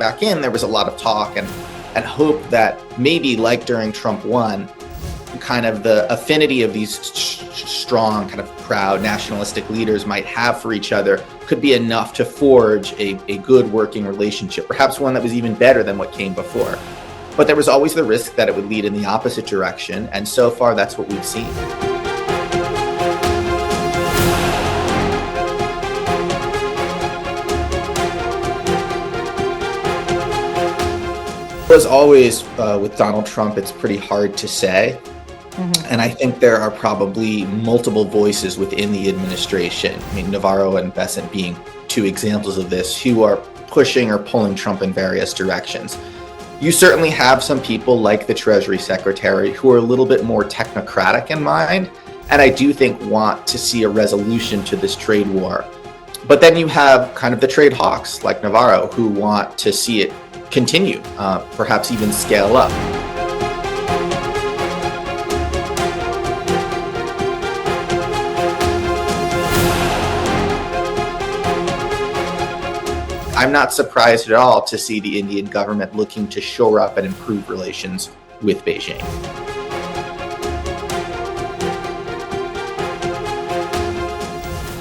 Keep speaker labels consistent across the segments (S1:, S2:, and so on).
S1: back in, there was a lot of talk and hope that maybe, like during Trump 1, kind of the affinity of these strong, kind of proud nationalistic leaders might have for each other could be enough to forge a good working relationship, perhaps one that was even better than what came before. But there was always the risk that it would lead in the opposite direction, and so far that's what we've seen. As always, with Donald Trump, it's pretty hard to say. And I think there are probably multiple voices within the administration, I mean, Navarro and Besant being two examples of this, who are pushing or pulling Trump in various directions. You certainly have some people like the Treasury Secretary who are a little bit more technocratic in mind, and I do think want to see a resolution to this trade war. But then you have kind of the trade hawks like Navarro who want to see it continue, perhaps even scale up. I'm not surprised at all to see the Indian government looking to shore up and improve relations with Beijing.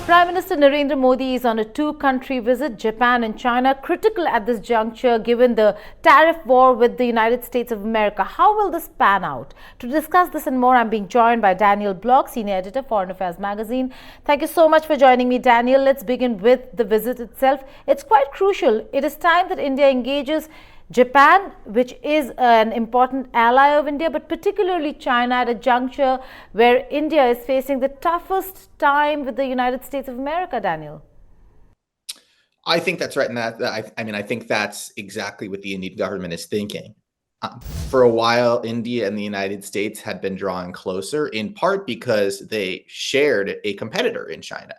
S2: Prime Minister Narendra Modi is on a two-country visit, Japan and China, critical at this juncture given the tariff war with the United States of America. How will this pan out? To discuss this and more, I'm being joined by Daniel Block, Senior Editor, Foreign Affairs Magazine. Thank you so much for joining me, Daniel. Let's begin with the visit itself. It's quite crucial. It is time that India engages Japan, which is an important ally of India, but particularly China at a juncture where India is facing the toughest time with the United States of America, Daniel.
S1: I think that's right. And I think that's exactly what the Indian government is thinking. For a while, India and the United States had been drawing closer, in part because they shared a competitor in China.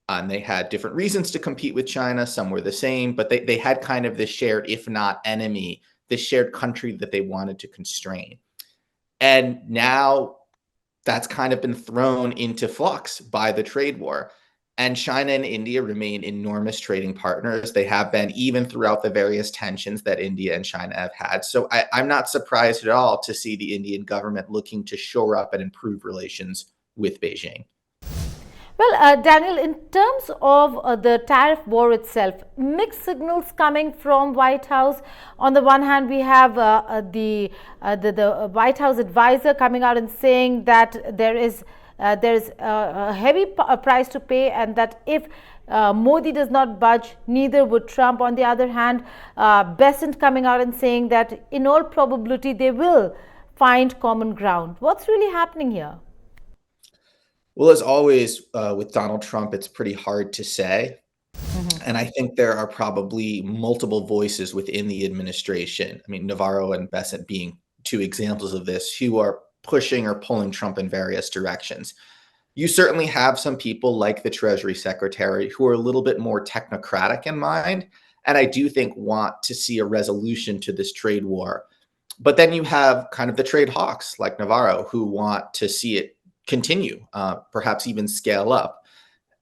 S1: And they had different reasons to compete with China. Some were the same, but they had kind of this shared, if not enemy, this shared country that they wanted to constrain. And now that's kind of been thrown into flux by the trade war. And China and India remain enormous trading partners. They have been even throughout the various tensions that India and China have had. So I'm not surprised at all to see the Indian government looking to shore up and improve relations with Beijing.
S2: Well, Daniel, in terms of the tariff war itself, mixed signals coming from White House. On the one hand, we have the White House advisor coming out and saying that there is a heavy price to pay, and that if Modi does not budge, neither would Trump. On the other hand, Besant coming out and saying that in all probability they will find common ground. What's really happening here?
S1: Well, as always, with Donald Trump, it's pretty hard to say. And I think there are probably multiple voices within the administration, I mean, Navarro and Besant being two examples of this, who are pushing or pulling Trump in various directions. You certainly have some people like the Treasury Secretary who are a little bit more technocratic in mind, and I do think want to see a resolution to this trade war. But then you have kind of the trade hawks like Navarro who want to see it continue, perhaps even scale up.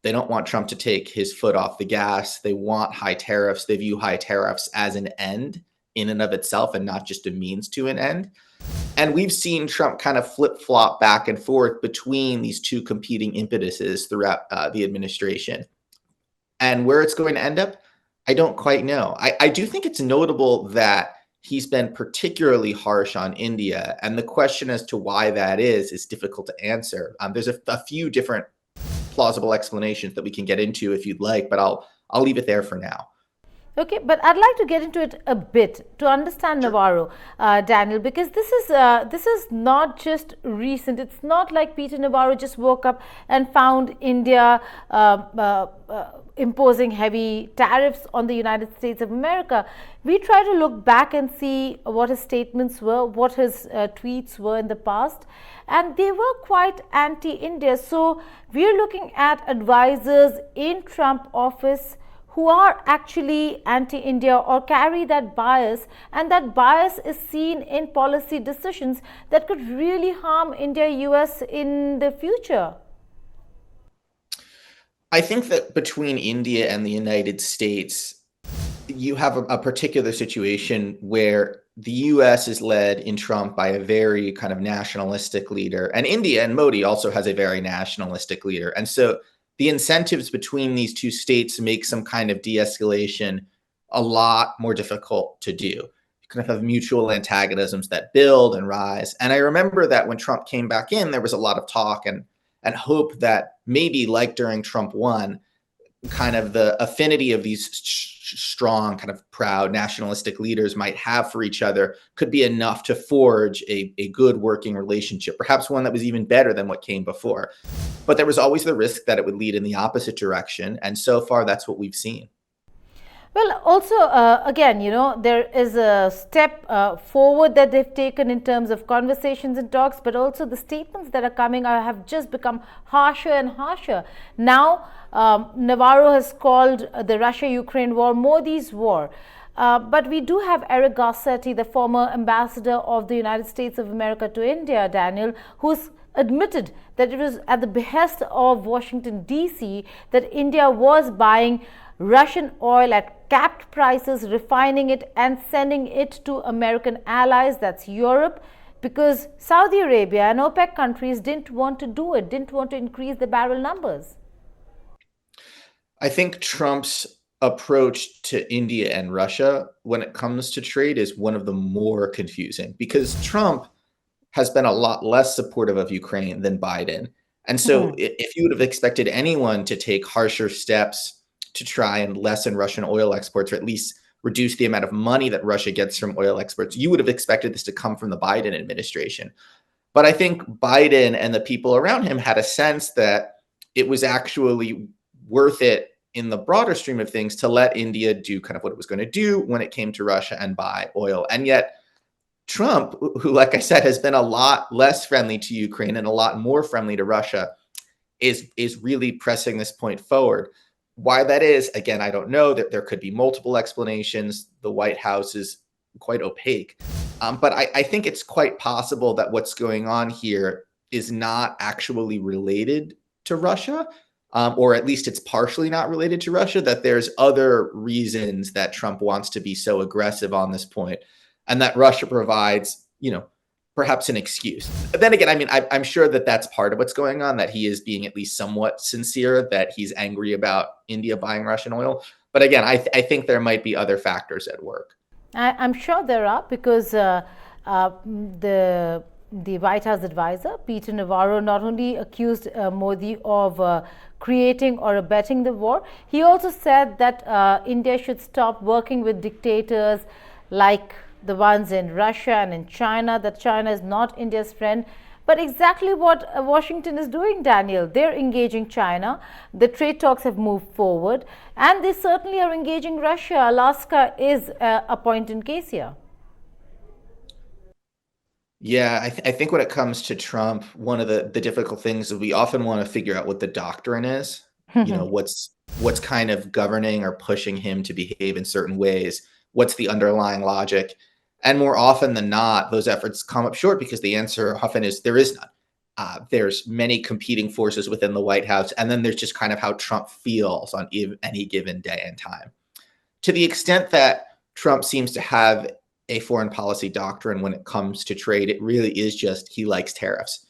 S1: They don't want Trump to take his foot off the gas. They want high tariffs. They view high tariffs as an end in and of itself and not just a means to an end. And we've seen Trump kind of flip-flop back and forth between these two competing impetuses throughout the administration. And where it's going to end up, I don't quite know. I do think it's notable that he's been particularly harsh on India, and the question as to why that is difficult to answer. There's a few different plausible explanations that we can get into if you'd like, but I'll leave it there for now.
S2: Okay, but I'd like to get into it a bit to understand Navarro, Daniel, because this is not just recent. It's not like Peter Navarro just woke up and found India imposing heavy tariffs on the United States of America. We try to look back and see what his statements were, what his tweets were in the past, and they were quite anti-India. So we're looking at advisors in Trump office who are actually anti-India or carry that bias, and that bias is seen in policy decisions that could really harm India-US in the future.
S1: I think that between India and the United States, you have a particular situation where the US is led in Trump by a very kind of nationalistic leader, and India and Modi also has a very nationalistic leader. And so the incentives between these two states make some kind of de-escalation a lot more difficult to do. You kind of have mutual antagonisms that build and rise. And I remember that when Trump came back in, there was a lot of talk and hope that maybe, like during Trump 1, kind of the affinity of these strong, kind of proud nationalistic leaders might have for each other could be enough to forge a good working relationship, perhaps one that was even better than what came before. But there was always the risk that it would lead in the opposite direction. And so far, that's what we've seen.
S2: Well, also, again, there is a step forward that they've taken in terms of conversations and talks, but also the statements that are coming have just become harsher and harsher. Now, Navarro has called the Russia-Ukraine war Modi's war. But we do have Eric Garcetti, the former ambassador of the United States of America to India, Daniel, who's admitted that it was at the behest of Washington, D.C. that India was buying Russian oil at capped prices, refining it and sending it to American allies, that's Europe, because Saudi Arabia and OPEC countries didn't want to do it, didn't want to increase the barrel numbers.
S1: I think Trump's approach to India and Russia when it comes to trade is one of the more confusing, because Trump has been a lot less supportive of Ukraine than Biden. And so if you would have expected anyone to take harsher steps to try and lessen Russian oil exports, or at least reduce the amount of money that Russia gets from oil exports, you would have expected this to come from the Biden administration. But I think Biden and the people around him had a sense that it was actually worth it in the broader stream of things to let India do kind of what it was going to do when it came to Russia and buy oil. And yet Trump, who, like I said, has been a lot less friendly to Ukraine and a lot more friendly to Russia, is really pressing this point forward. Why that is, again, I don't know. That there could be multiple explanations. The White House is quite opaque. But I think it's quite possible that what's going on here is not actually related to Russia, or at least it's partially not related to Russia, that there's other reasons that Trump wants to be so aggressive on this point, and that Russia provides, perhaps an excuse. But then again, I mean, I'm sure that that's part of what's going on, that he is being at least somewhat sincere, that he's angry about India buying Russian oil. But again, I think there might be other factors at work.
S2: I'm sure there are, because the White House advisor, Peter Navarro, not only accused Modi of creating or abetting the war, he also said that India should stop working with dictators like the ones in Russia and in China, that China is not India's friend. But exactly what Washington is doing, Daniel. They're engaging China. The trade talks have moved forward, and they certainly are engaging Russia. Alaska is a point in case here.
S1: Yeah, I think when it comes to Trump, one of the difficult things is we often want to figure out what the doctrine is. What's kind of governing or pushing him to behave in certain ways. What's the underlying logic? And more often than not, those efforts come up short, because the answer often is there is none. There's many competing forces within the White House, and then there's just kind of how Trump feels on any given day and time. To the extent that Trump seems to have a foreign policy doctrine when it comes to trade, it really is just he likes tariffs.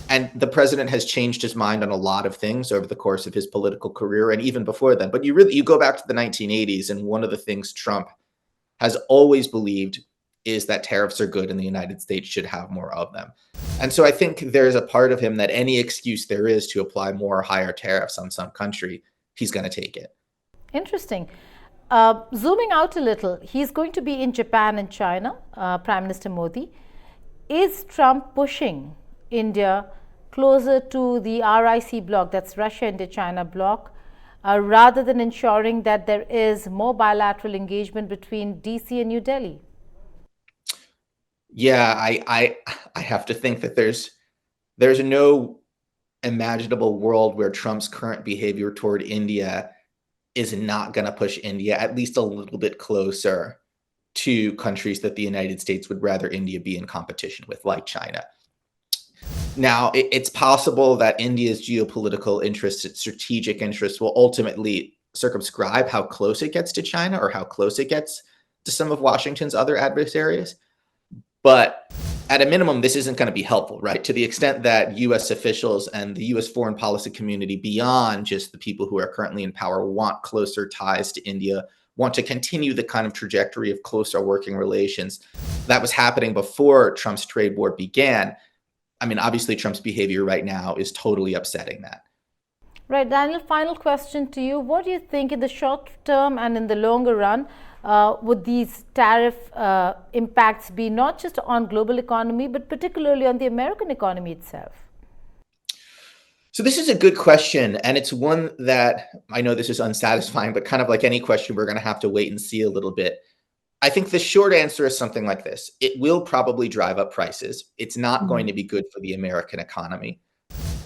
S1: And the president has changed his mind on a lot of things over the course of his political career, and even before then. But you go back to the 1980s, and one of the things Trump has always believed is that tariffs are good and the United States should have more of them. And so I think there's a part of him that any excuse there is to apply more or higher tariffs on some country, he's going to take it.
S2: Interesting. Zooming out a little, he's going to be in Japan and China, Prime Minister Modi. Is Trump pushing India closer to the RIC bloc, that's Russia, India, China bloc, rather than ensuring that there is more bilateral engagement between DC and New Delhi?
S1: Yeah, I have to think that there's no imaginable world where Trump's current behavior toward India is not going to push India at least a little bit closer to countries that the United States would rather India be in competition with, like China. Now, it's possible that India's geopolitical interests, its strategic interests, will ultimately circumscribe how close it gets to China or how close it gets to some of Washington's other adversaries. But at a minimum, this isn't going to be helpful, right? To the extent that U.S. officials and the U.S. foreign policy community, beyond just the people who are currently in power, want closer ties to India, want to continue the kind of trajectory of closer working relations that was happening before Trump's trade war began. I mean, obviously, Trump's behavior right now is totally upsetting that.
S2: Right, Daniel, final question to you. What do you think in the short term and in the longer run would these tariff impacts be, not just on global economy, but particularly on the American economy itself?
S1: So this is a good question, and it's one that I know this is unsatisfying, but kind of like any question, we're going to have to wait and see a little bit. I think the short answer is something like this. It will probably drive up prices. It's not going to be good for the American economy.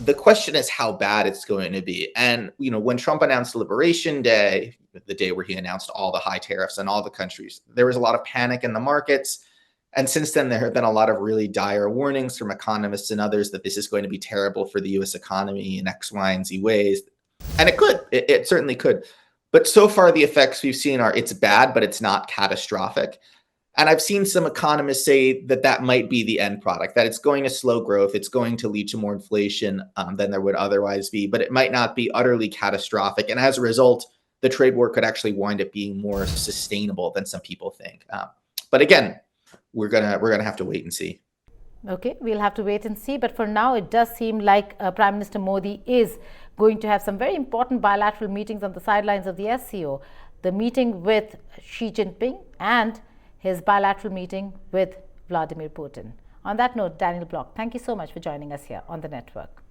S1: The question is how bad it's going to be. And, when Trump announced Liberation Day, the day where he announced all the high tariffs on all the countries, there was a lot of panic in the markets. And since then, there have been a lot of really dire warnings from economists and others that this is going to be terrible for the U.S. economy in X, Y, and Z ways. And it could. It certainly could. But so far, the effects we've seen are it's bad, but it's not catastrophic. And I've seen some economists say that that might be the end product, that it's going to slow growth. It's going to lead to more inflation than there would otherwise be, but it might not be utterly catastrophic. And as a result, the trade war could actually wind up being more sustainable than some people think. But again, we're gonna have to wait and see.
S2: Okay, we'll have to wait and see. But for now, it does seem like Prime Minister Modi is going to have some very important bilateral meetings on the sidelines of the SCO. The meeting with Xi Jinping and his bilateral meeting with Vladimir Putin. On that note, Daniel Block, thank you so much for joining us here on the network.